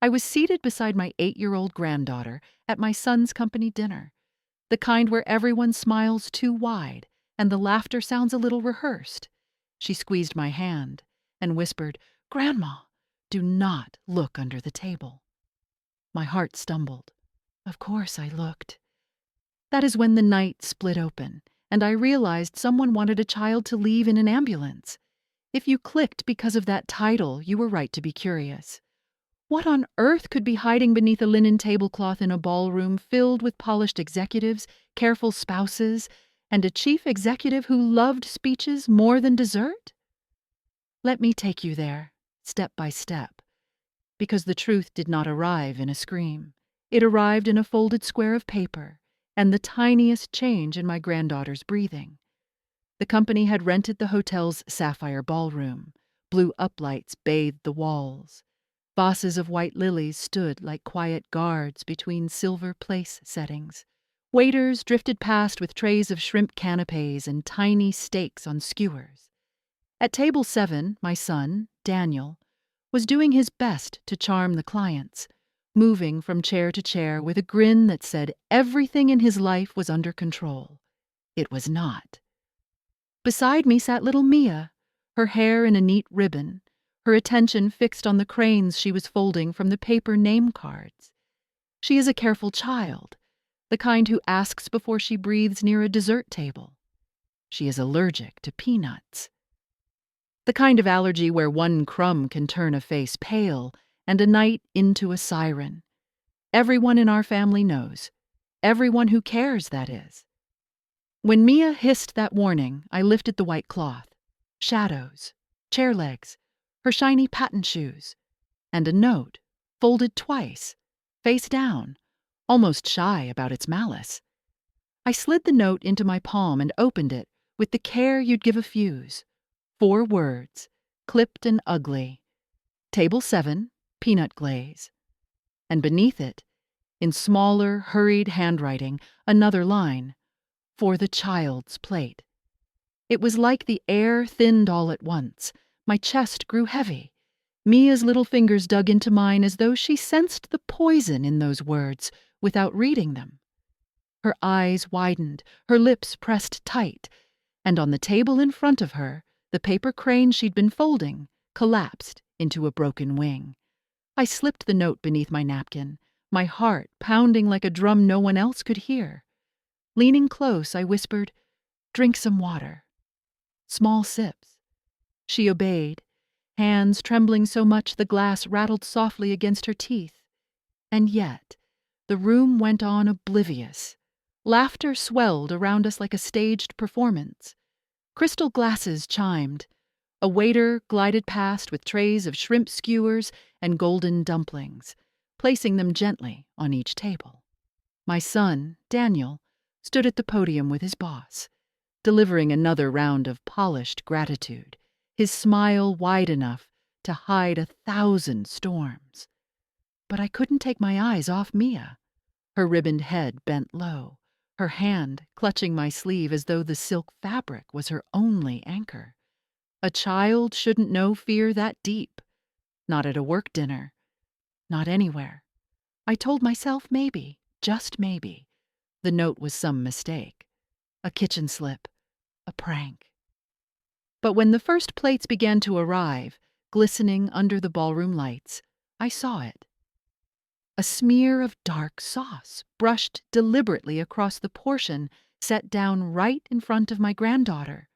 I was seated beside my 8-year-old granddaughter at my son's company dinner, the kind where everyone smiles too wide and the laughter sounds a little rehearsed. She squeezed my hand and whispered, "Grandma, do not look under the table." My heart stumbled. Of course I looked. That is when the night split open, and I realized someone wanted a child to leave in an ambulance. If you clicked because of that title, you were right to be curious. What on earth could be hiding beneath a linen tablecloth in a ballroom filled with polished executives, careful spouses, and a chief executive who loved speeches more than dessert? Let me take you there, step by step, because the truth did not arrive in a scream. It arrived in a folded square of paper and the tiniest change in my granddaughter's breathing. The company had rented the hotel's sapphire ballroom. Blue uplights bathed the walls. Vases of white lilies stood like quiet guards between silver place settings. Waiters drifted past with trays of shrimp canapes and tiny steaks on skewers. At table 7, my son, Daniel, was doing his best to charm the clients, moving from chair to chair with a grin that said everything in his life was under control. It was not. Beside me sat little Mia, her hair in a neat ribbon, her attention fixed on the cranes she was folding from the paper name cards. She is a careful child, the kind who asks before she breathes near a dessert table. She is allergic to peanuts. The kind of allergy where one crumb can turn a face pale and a night into a siren. Everyone in our family knows. Everyone who cares, that is. When Mia hissed that warning, I lifted the white cloth. Shadows, chair legs, her shiny patent shoes, and a note, folded twice, face down, almost shy about its malice. I slid the note into my palm and opened it with the care you'd give a fuse. 4 words, clipped and ugly. Table 7, peanut glaze. And beneath it, in smaller, hurried handwriting, another line, for the child's plate. It was like the air thinned all at once. My chest grew heavy. Mia's little fingers dug into mine as though she sensed the poison in those words without reading them. Her eyes widened, her lips pressed tight, and on the table in front of her, the paper crane she'd been folding collapsed into a broken wing. I slipped the note beneath my napkin, my heart pounding like a drum no one else could hear. Leaning close, I whispered, "Drink some water." Small sips. She obeyed, hands trembling so much the glass rattled softly against her teeth. And yet, the room went on oblivious. Laughter swelled around us like a staged performance. Crystal glasses chimed. A waiter glided past with trays of shrimp skewers and golden dumplings, placing them gently on each table. My son, Daniel, stood at the podium with his boss, delivering another round of polished gratitude, his smile wide enough to hide 1,000 storms. But I couldn't take my eyes off Mia. Her ribboned head bent low, her hand clutching my sleeve as though the silk fabric was her only anchor. A child shouldn't know fear that deep. Not at a work dinner. Not anywhere. I told myself maybe, just maybe, the note was some mistake. A kitchen slip. A prank. But when the first plates began to arrive, glistening under the ballroom lights, I saw it. A smear of dark sauce brushed deliberately across the portion set down right in front of my granddaughter.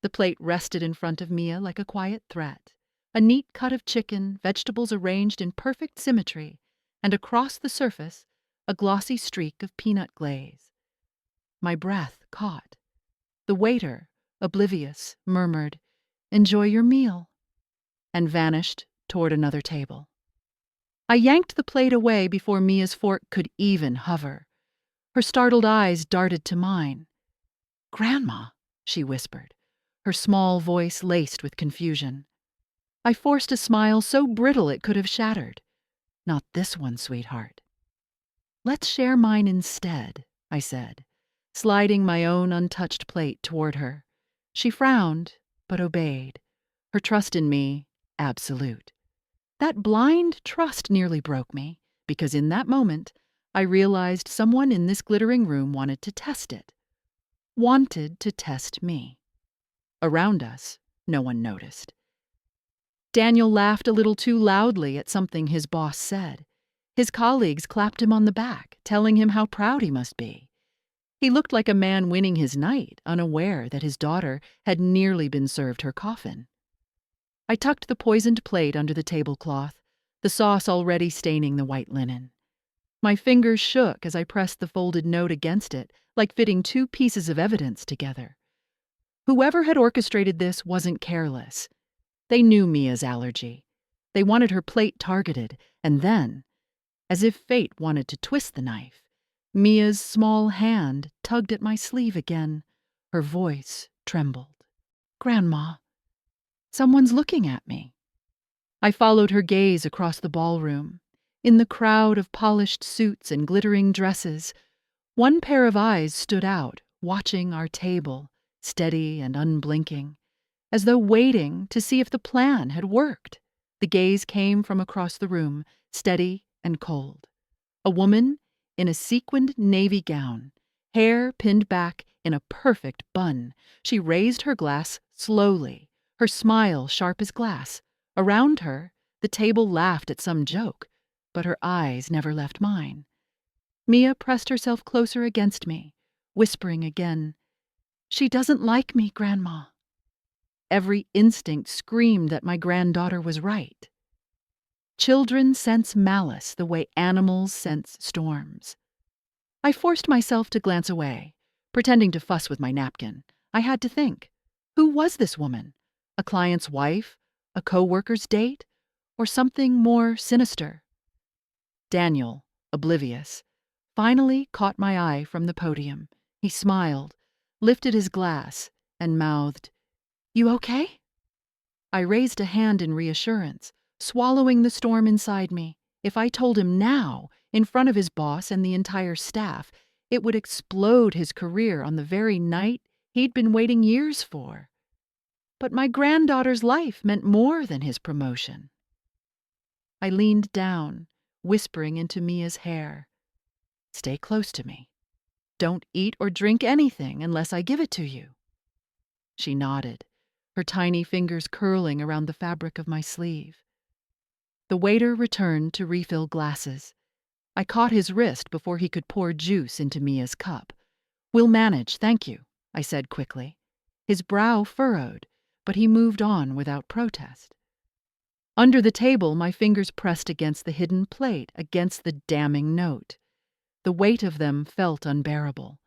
The plate rested in front of Mia like a quiet threat. A neat cut of chicken, vegetables arranged in perfect symmetry, and across the surface, a glossy streak of peanut glaze. My breath caught. The waiter, oblivious, murmured, "Enjoy your meal," and vanished toward another table. I yanked the plate away before Mia's fork could even hover. Her startled eyes darted to mine. "Grandma," she whispered, her small voice laced with confusion. I forced a smile so brittle it could have shattered. "Not this one, sweetheart." "Let's share mine instead," I said, sliding my own untouched plate toward her. She frowned, but obeyed, her trust in me absolute. That blind trust nearly broke me, because in that moment, I realized someone in this glittering room wanted to test it. Wanted to test me. Around us, no one noticed. Daniel laughed a little too loudly at something his boss said. His colleagues clapped him on the back, telling him how proud he must be. He looked like a man winning his night, unaware that his daughter had nearly been served her coffin. I tucked the poisoned plate under the tablecloth, the sauce already staining the white linen. My fingers shook as I pressed the folded note against it, like fitting two pieces of evidence together. Whoever had orchestrated this wasn't careless. They knew Mia's allergy. They wanted her plate targeted, and then, as if fate wanted to twist the knife, Mia's small hand tugged at my sleeve again. Her voice trembled. "Grandma, someone's looking at me." I followed her gaze across the ballroom. In the crowd of polished suits and glittering dresses, one pair of eyes stood out, watching our table, steady and unblinking, as though waiting to see if the plan had worked. The gaze came from across the room, steady and cold. A woman in a sequined navy gown, hair pinned back in a perfect bun. She raised her glass slowly, her smile sharp as glass. Around her, the table laughed at some joke, but her eyes never left mine. Mia pressed herself closer against me, whispering again, "She doesn't like me, Grandma." Every instinct screamed that my granddaughter was right. Children sense malice the way animals sense storms. I forced myself to glance away, pretending to fuss with my napkin. I had to think. Who was this woman? A client's wife? A co-worker's date? Or something more sinister? Daniel, oblivious, finally caught my eye from the podium. He smiled, lifted his glass, and mouthed, "You okay?" I raised a hand in reassurance, swallowing the storm inside me. If I told him now, in front of his boss and the entire staff, it would explode his career on the very night he'd been waiting years for. But my granddaughter's life meant more than his promotion. I leaned down, whispering into Mia's hair, "Stay close to me. Don't eat or drink anything unless I give it to you." She nodded, her tiny fingers curling around the fabric of my sleeve. The waiter returned to refill glasses. I caught his wrist before he could pour juice into Mia's cup. "We'll manage, thank you," I said quickly. His brow furrowed, but he moved on without protest. Under the table, my fingers pressed against the hidden plate, against the damning note. The weight of them felt unbearable.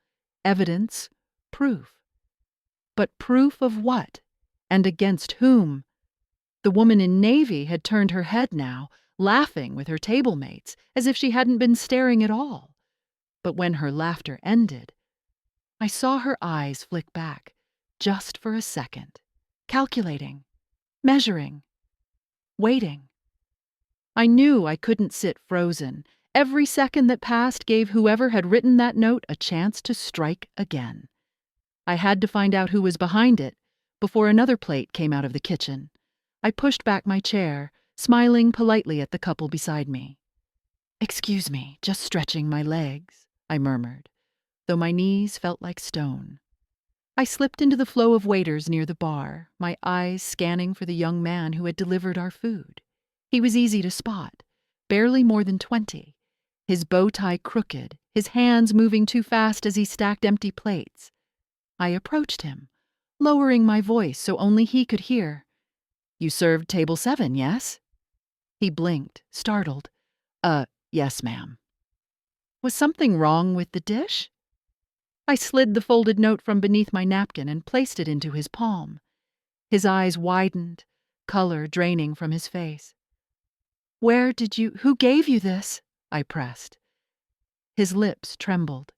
Evidence, proof. But proof of what? And against whom? The woman in navy had turned her head now, laughing with her table mates, as if she hadn't been staring at all. But when her laughter ended, I saw her eyes flick back, just for a second, calculating, measuring, waiting. I knew I couldn't sit frozen. Every second that passed gave whoever had written that note a chance to strike again. I had to find out who was behind it before another plate came out of the kitchen. I pushed back my chair, smiling politely at the couple beside me. "Excuse me, just stretching my legs," I murmured, though my knees felt like stone. I slipped into the flow of waiters near the bar, my eyes scanning for the young man who had delivered our food. He was easy to spot, barely more than 20, his bow tie crooked, his hands moving too fast as he stacked empty plates. I approached him, lowering my voice so only he could hear. "You served table 7, yes?" He blinked, startled. Yes, ma'am." Was something wrong with the dish? I slid the folded note from beneath my napkin and placed it into his palm. His eyes widened, color draining from his face. Who gave you this?" I pressed. His lips trembled.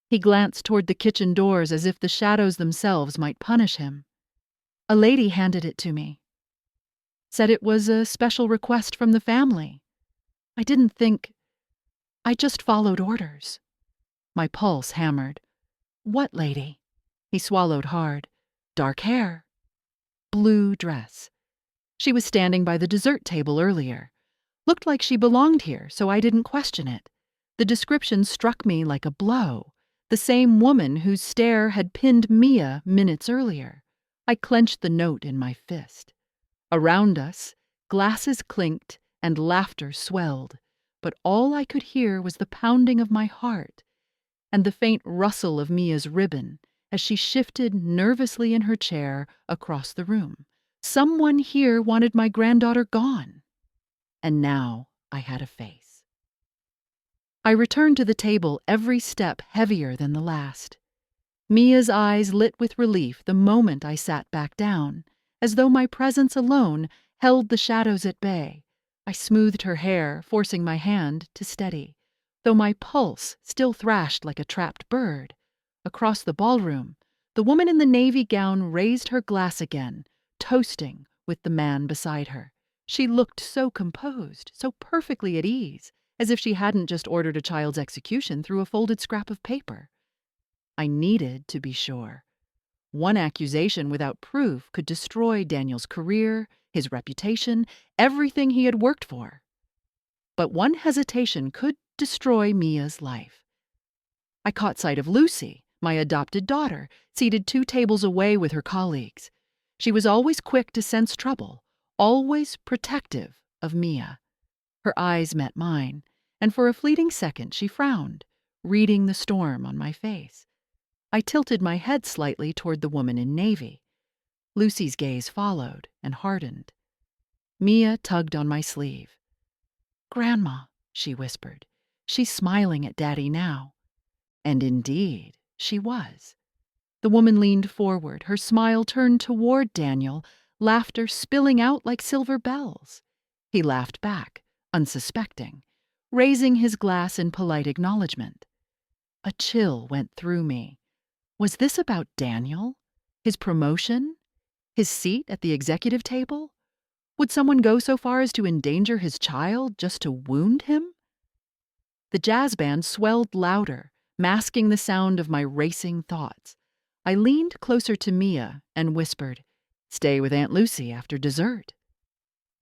He glanced toward the kitchen doors as if the shadows themselves might punish him. "A lady handed it to me. Said it was a special request from the family. I just followed orders." My pulse hammered. "What lady?" He swallowed hard. "Dark hair. Blue dress. She was standing by the dessert table earlier. Looked like she belonged here, so I didn't question it. The description struck me like a blow. The same woman whose stare had pinned Mia minutes earlier. I clenched the note in my fist. Around us, glasses clinked and laughter swelled, but all I could hear was the pounding of my heart and the faint rustle of Mia's ribbon as she shifted nervously in her chair across the room. Someone here wanted my granddaughter gone. And now I had a face. I returned to the table, every step heavier than the last. Mia's eyes lit with relief the moment I sat back down, as though my presence alone held the shadows at bay. I smoothed her hair, forcing my hand to steady, though my pulse still thrashed like a trapped bird. Across the ballroom, the woman in the navy gown raised her glass again, toasting with the man beside her. She looked so composed, so perfectly at ease, as if she hadn't just ordered a child's execution through a folded scrap of paper. I needed to be sure. One accusation without proof could destroy Daniel's career, his reputation, everything he had worked for. But one hesitation could destroy Mia's life. I caught sight of Lucy, my adopted daughter, seated 2 tables away with her colleagues. She was always quick to sense trouble, always protective of Mia. Her eyes met mine, and for a fleeting second she frowned, reading the storm on my face. I tilted my head slightly toward the woman in navy. Lucy's gaze followed and hardened. Mia tugged on my sleeve. "Grandma," she whispered. "She's smiling at Daddy now." And indeed, she was. The woman leaned forward, her smile turned toward Daniel, laughter spilling out like silver bells. He laughed back, unsuspecting, raising his glass in polite acknowledgement. A chill went through me. Was this about Daniel? His promotion? His seat at the executive table? Would someone go so far as to endanger his child just to wound him? The jazz band swelled louder, masking the sound of my racing thoughts. I leaned closer to Mia and whispered, "Stay with Aunt Lucy after dessert.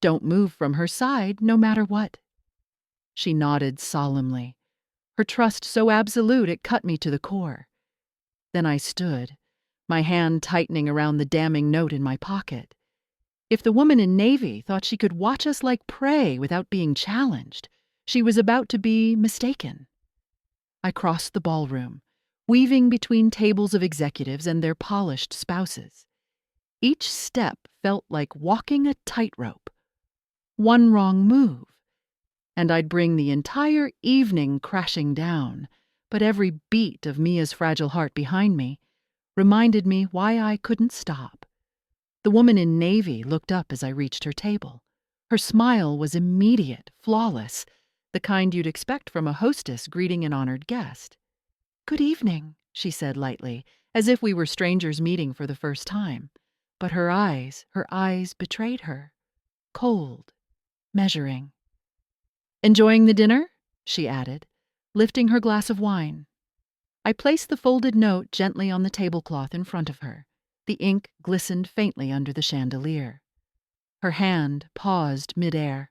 Don't move from her side no matter what." She nodded solemnly, her trust so absolute it cut me to the core. Then I stood, my hand tightening around the damning note in my pocket. If the woman in navy thought she could watch us like prey without being challenged, she was about to be mistaken. I crossed the ballroom, weaving between tables of executives and their polished spouses. Each step felt like walking a tightrope. One wrong move, and I'd bring the entire evening crashing down, but every beat of Mia's fragile heart behind me reminded me why I couldn't stop. The woman in navy looked up as I reached her table. Her smile was immediate, flawless, the kind you'd expect from a hostess greeting an honored guest. "Good evening," she said lightly, as if we were strangers meeting for the first time. But her eyes betrayed her. Cold, measuring. "Enjoying the dinner?" she added, lifting her glass of wine. I placed the folded note gently on the tablecloth in front of her. The ink glistened faintly under the chandelier. Her hand paused midair.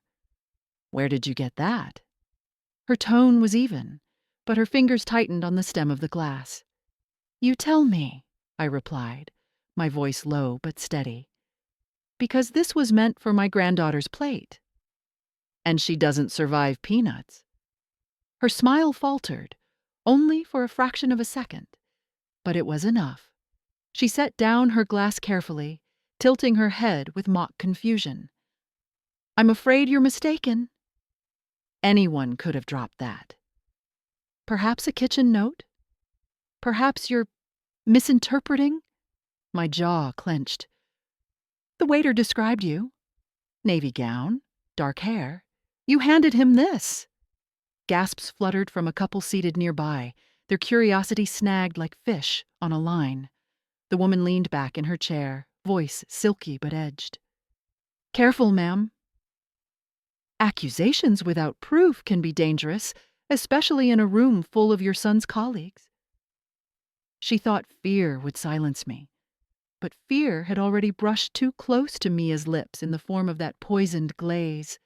"Where did you get that?" Her tone was even, but her fingers tightened on the stem of the glass. "You tell me," I replied, my voice low but steady. "Because this was meant for my granddaughter's plate. And she doesn't survive peanuts." Her smile faltered, only for a fraction of a second, but it was enough. She set down her glass carefully, tilting her head with mock confusion. "I'm afraid you're mistaken." Anyone could have dropped that. "Perhaps a kitchen note? Perhaps you're misinterpreting?" My jaw clenched. "The waiter described you. Navy gown, dark hair. You handed him this." Gasps fluttered from a couple seated nearby, their curiosity snagged like fish on a line. The woman leaned back in her chair, voice silky but edged. "Careful, ma'am. Accusations without proof can be dangerous, especially in a room full of your son's colleagues." She thought fear would silence me. but fear had already brushed too close to Mia's lips in the form of that poisoned glaze.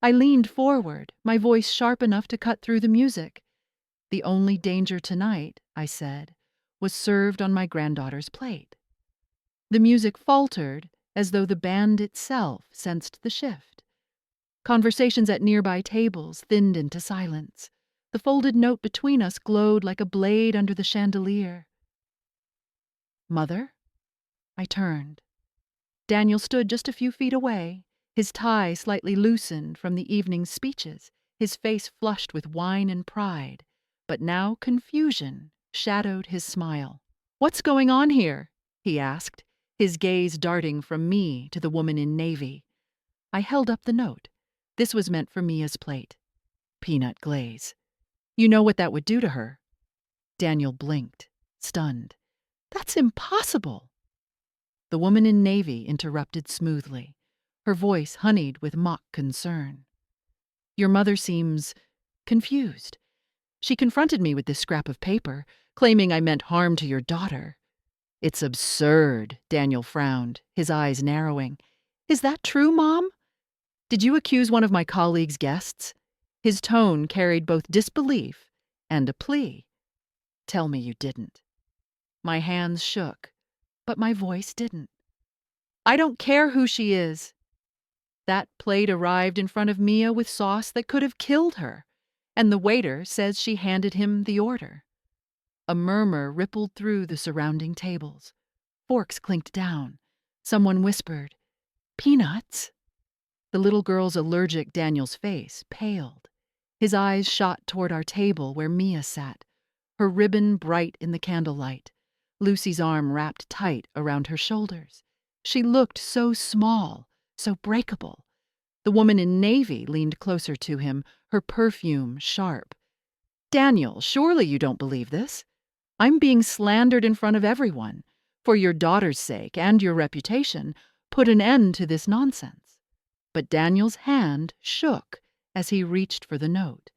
I leaned forward, my voice sharp enough to cut through the music. The only danger tonight, I said, was served on my granddaughter's plate. The music faltered, as though the band itself sensed the shift. Conversations at nearby tables thinned into silence. The folded note between us glowed like a blade under the chandelier. "Mother?" I turned. Daniel stood just a few feet away, his tie slightly loosened from the evening's speeches, his face flushed with wine and pride, but now confusion shadowed his smile. "What's going on here?" he asked, his gaze darting from me to the woman in navy. I held up the note. This was meant for Mia's plate. Peanut glaze. "You know what that would do to her?" Daniel blinked, stunned. "That's impossible." The woman in navy interrupted smoothly, her voice honeyed with mock concern. "Your mother seems confused. She confronted me with this scrap of paper, claiming I meant harm to your daughter." "It's absurd," Daniel frowned, his eyes narrowing. "Is that true, Mom? Did you accuse one of my colleague's guests?" His tone carried both disbelief and a plea. "Tell me you didn't." My hands shook, but my voice didn't. "I don't care who she is." That plate arrived in front of Mia with sauce that could have killed her, and the waiter says she handed him the order. A murmur rippled through the surrounding tables. Forks clinked down. Someone whispered, "Peanuts?" The little girl's allergic Daniel's face paled. His eyes shot toward our table where Mia sat, her ribbon bright in the candlelight, Lucy's arm wrapped tight around her shoulders. She looked so small, so breakable. The woman in navy leaned closer to him, her perfume sharp. "Daniel, surely you don't believe this? I'm being slandered in front of everyone. For your daughter's sake and your reputation, put an end to this nonsense." But Daniel's hand shook as he reached for the note.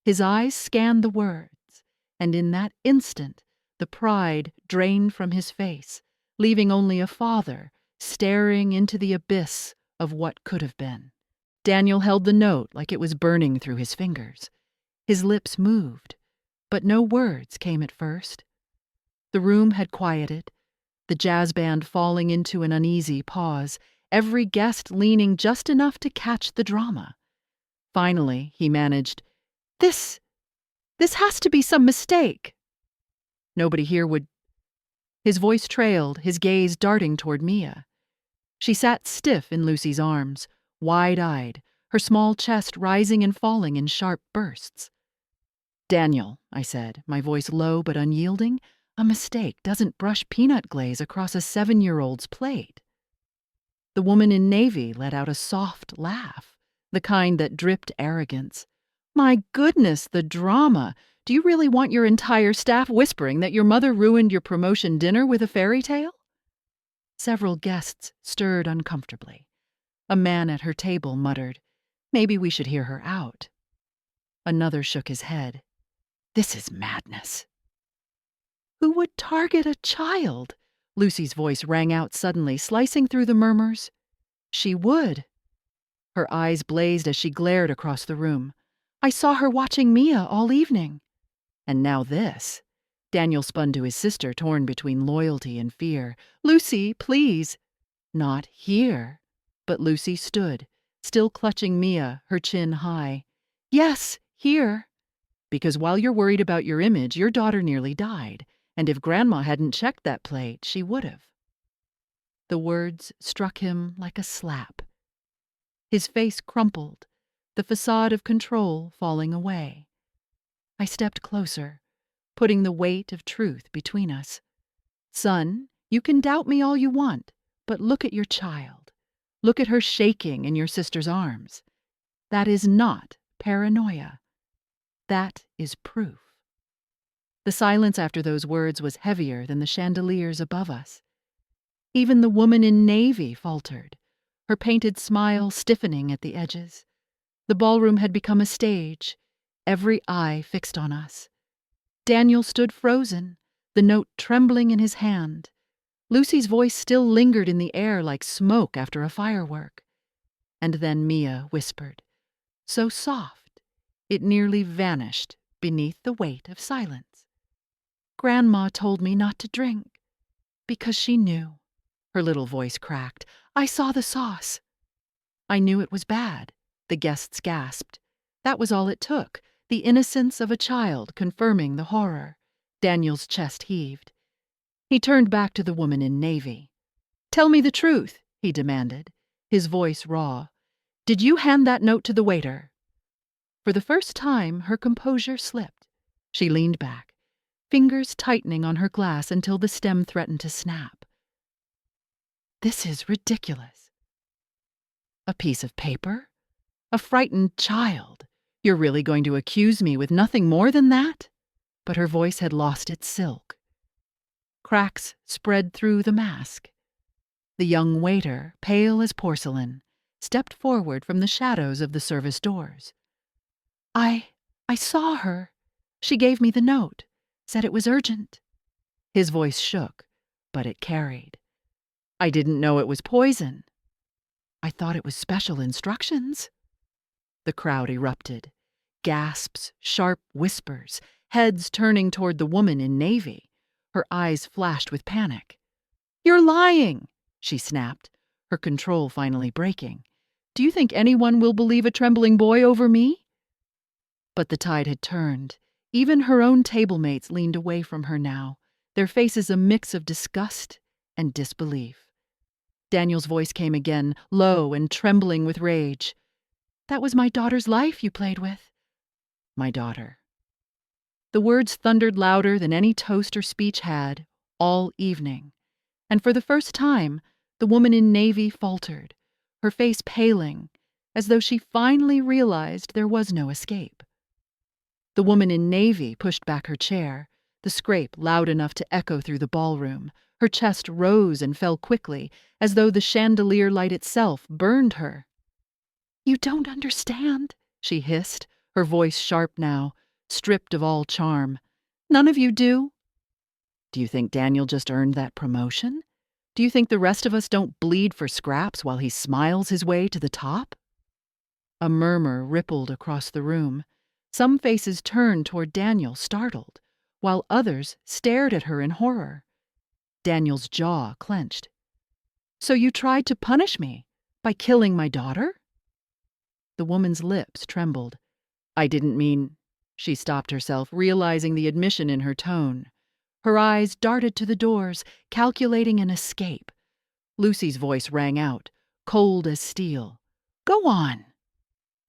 His eyes scanned the words, and in that instant, the pride drained from his face, leaving only a father staring into the abyss of what could have been. Daniel held the note like it was burning through his fingers. His lips moved, but no words came at first. The room had quieted, the jazz band falling into an uneasy pause, every guest leaning just enough to catch the drama. Finally, he managed, This has to be some mistake." "Nobody here would—" His voice trailed, his gaze darting toward Mia. She sat stiff in Lucy's arms, wide-eyed, her small chest rising and falling in sharp bursts. "Daniel," I said, my voice low but unyielding, "a mistake doesn't brush peanut glaze across a 7-year-old's plate." The woman in navy let out a soft laugh, the kind that dripped arrogance. "My goodness, the drama! Do you really want your entire staff whispering that your mother ruined your promotion dinner with a fairy tale?" Several guests stirred uncomfortably. A man at her table muttered, "Maybe we should hear her out." Another shook his head. "This is madness." "Who would target a child?" Lucy's voice rang out suddenly, slicing through the murmurs. "She would." Her eyes blazed as she glared across the room. "I saw her watching Mia all evening." And now this. Daniel spun to his sister, torn between loyalty and fear. "Lucy, please." "Not here." But Lucy stood, still clutching Mia, her chin high. "Yes, here." "Because while you're worried about your image, your daughter nearly died. And if Grandma hadn't checked that plate, she would have." The words struck him like a slap. His face crumpled, the facade of control falling away. I stepped closer, putting the weight of truth between us. "Son, you can doubt me all you want, but look at your child. Look at her shaking in your sister's arms. That is not paranoia. That is proof." The silence after those words was heavier than the chandeliers above us. Even the woman in navy faltered, her painted smile stiffening at the edges. The ballroom had become a stage, every eye fixed on us. Daniel stood frozen, the note trembling in his hand. Lucy's voice still lingered in the air like smoke after a firework. And then Mia whispered, so soft, it nearly vanished beneath the weight of silence. Grandma told me not to drink, because she knew. Her little voice cracked. I saw the sauce. I knew it was bad, the guests gasped. That was all it took, the innocence of a child confirming the horror. Daniel's chest heaved. He turned back to the woman in navy. Tell me the truth, he demanded, his voice raw. Did you hand that note to the waiter? For the first time, her composure slipped. She leaned back, fingers tightening on her glass until the stem threatened to snap. This is ridiculous. A piece of paper? A frightened child? You're really going to accuse me with nothing more than that? But her voice had lost its silk. Cracks spread through the mask. The young waiter, pale as porcelain, stepped forward from the shadows of the service doors. I saw her. She gave me the note, said it was urgent. His voice shook, but it carried. I didn't know it was poison. I thought it was special instructions. The crowd erupted. Gasps, sharp whispers, heads turning toward the woman in navy. Her eyes flashed with panic. You're lying, she snapped, her control finally breaking. Do you think anyone will believe a trembling boy over me? But the tide had turned. Even her own table mates leaned away from her now, their faces a mix of disgust and disbelief. Daniel's voice came again, low and trembling with rage. That was my daughter's life you played with. My daughter. The words thundered louder than any toast or speech had, all evening. And for the first time, the woman in navy faltered, her face paling, as though she finally realized there was no escape. The woman in navy pushed back her chair, the scrape loud enough to echo through the ballroom. Her chest rose and fell quickly, as though the chandelier light itself burned her. You don't understand, she hissed, her voice sharp now, stripped of all charm. None of you do. Do you think Daniel just earned that promotion? Do you think the rest of us don't bleed for scraps while he smiles his way to the top? A murmur rippled across the room. Some faces turned toward Daniel, startled, while others stared at her in horror. Daniel's jaw clenched. So you tried to punish me by killing my daughter? The woman's lips trembled. I didn't mean... She stopped herself, realizing the admission in her tone. Her eyes darted to the doors, calculating an escape. Lucy's voice rang out, cold as steel. Go on.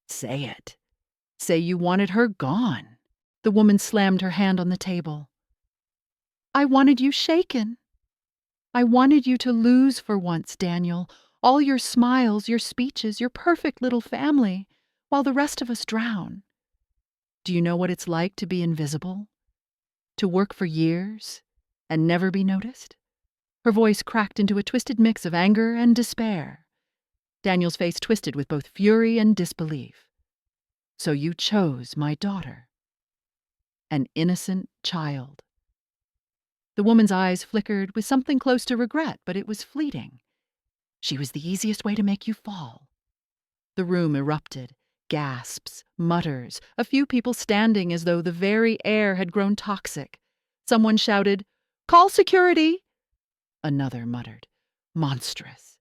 Say it. Say you wanted her gone. The woman slammed her hand on the table. I wanted you shaken. I wanted you to lose for once, Daniel. All your smiles, your speeches, your perfect little family, while the rest of us drown. Do you know what it's like to be invisible? To work for years and never be noticed? Her voice cracked into a twisted mix of anger and despair. Daniel's face twisted with both fury and disbelief. So you chose my daughter. An innocent child. The woman's eyes flickered with something close to regret, but it was fleeting. She was the easiest way to make you fall. The room erupted. Gasps, mutters, a few people standing as though the very air had grown toxic. Someone shouted, Call security! Another muttered, Monstrous.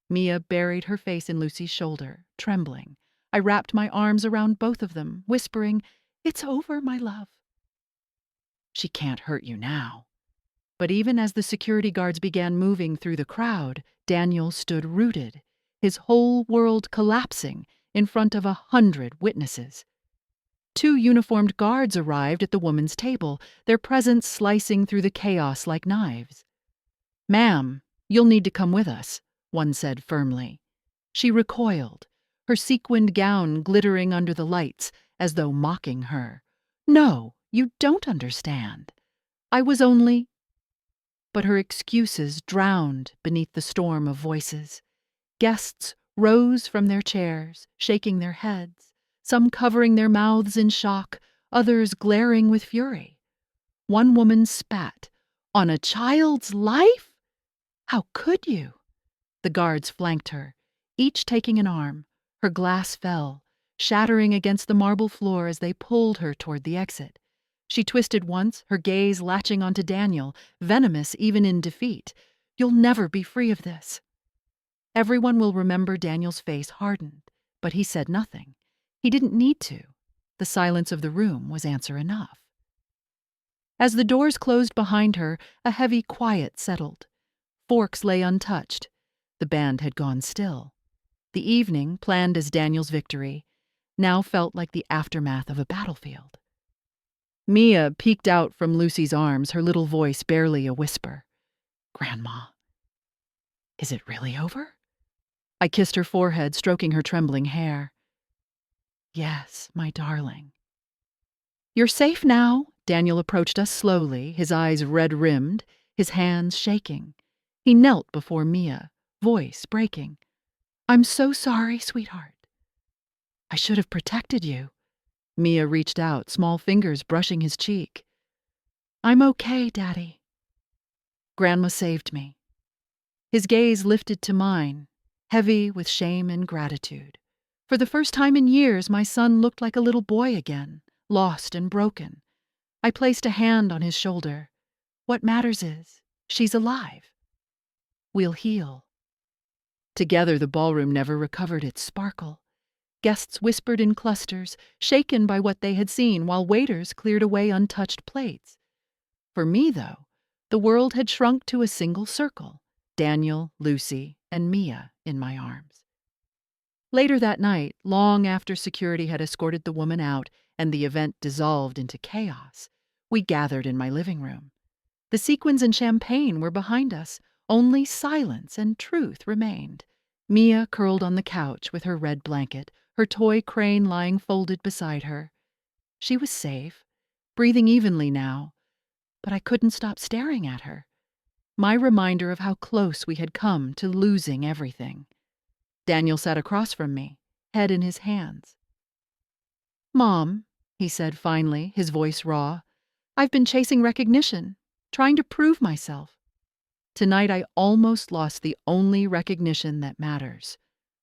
Mia buried her face in Lucy's shoulder, trembling. I wrapped my arms around both of them, whispering, It's over, my love. She can't hurt you now. But even as the security guards began moving through the crowd, Daniel stood rooted, his whole world collapsing in front of 100 witnesses. 2 uniformed guards arrived at the woman's table, their presence slicing through the chaos like knives. Ma'am, you'll need to come with us, one said firmly. She recoiled, her sequined gown glittering under the lights, as though mocking her. No, you don't understand. I was only... But her excuses drowned beneath the storm of voices. Guests rose from their chairs, shaking their heads, some covering their mouths in shock, others glaring with fury. One woman spat, On a child's life? How could you? The guards flanked her, each taking an arm. Her glass fell, shattering against the marble floor as they pulled her toward the exit. She twisted once, her gaze latching onto Daniel, venomous even in defeat. You'll never be free of this. Everyone will remember Daniel's face hardened, but he said nothing. He didn't need to. The silence of the room was answer enough. As the doors closed behind her, a heavy quiet settled. Forks lay untouched. The band had gone still. The evening, planned as Daniel's victory, now felt like the aftermath of a battlefield. Mia peeked out from Lucy's arms, her little voice barely a whisper. "Grandma, is it really over?" I kissed her forehead, stroking her trembling hair. "Yes, my darling." "You're safe now." Daniel approached us slowly, his eyes red-rimmed, his hands shaking. He knelt before Mia, voice breaking. "I'm so sorry, sweetheart." "I should have protected you." Mia reached out, small fingers brushing his cheek. "I'm okay, Daddy." Grandma saved me. His gaze lifted to mine, heavy with shame and gratitude. For the first time in years, my son looked like a little boy again, lost and broken. I placed a hand on his shoulder. "What matters is, she's alive. We'll heal." Together, the ballroom never recovered its sparkle. Guests whispered in clusters, shaken by what they had seen, while waiters cleared away untouched plates. For me, though, the world had shrunk to a single circle, Daniel, Lucy, and Mia in my arms. Later that night, long after security had escorted the woman out and the event dissolved into chaos, we gathered in my living room. The sequins and champagne were behind us. Only silence and truth remained. Mia curled on the couch with her red blanket, her toy crane lying folded beside her. She was safe, breathing evenly now, but I couldn't stop staring at her. My reminder of how close we had come to losing everything. Daniel sat across from me, head in his hands. "Mom," he said finally, his voice raw, "I've been chasing recognition, trying to prove myself. Tonight I almost lost the only recognition that matters.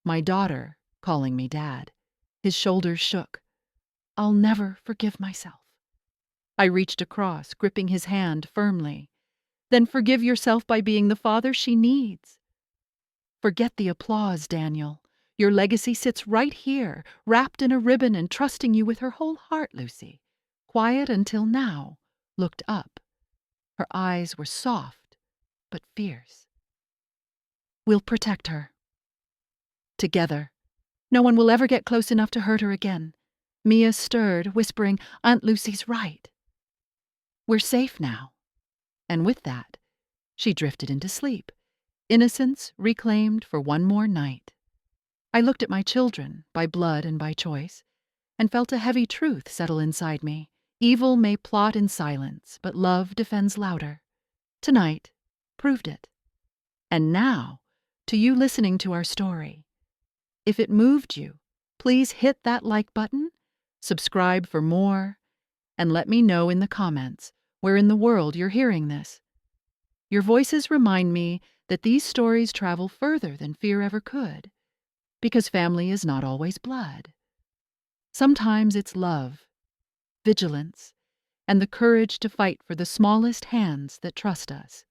My daughter calling me Dad." His shoulders shook. "I'll never forgive myself." I reached across, gripping his hand firmly. "Then forgive yourself by being the father she needs." "Forget the applause, Daniel. Your legacy sits right here, wrapped in a ribbon and trusting you with her whole heart, Lucy. Quiet until now, looked up. Her eyes were soft, but fierce. We'll protect her. Together. No one will ever get close enough to hurt her again." Mia stirred, whispering, "Aunt Lucy's right." "We're safe now." And with that, she drifted into sleep. Innocence reclaimed for one more night. I looked at my children, by blood and by choice, and felt a heavy truth settle inside me. Evil may plot in silence, but love defends louder. Tonight proved it. And now, to you listening to our story, if it moved you, please hit that like button, subscribe for more, and let me know in the comments where in the world you're hearing this. Your voices remind me that these stories travel further than fear ever could, because family is not always blood. Sometimes it's love, vigilance, and the courage to fight for the smallest hands that trust us.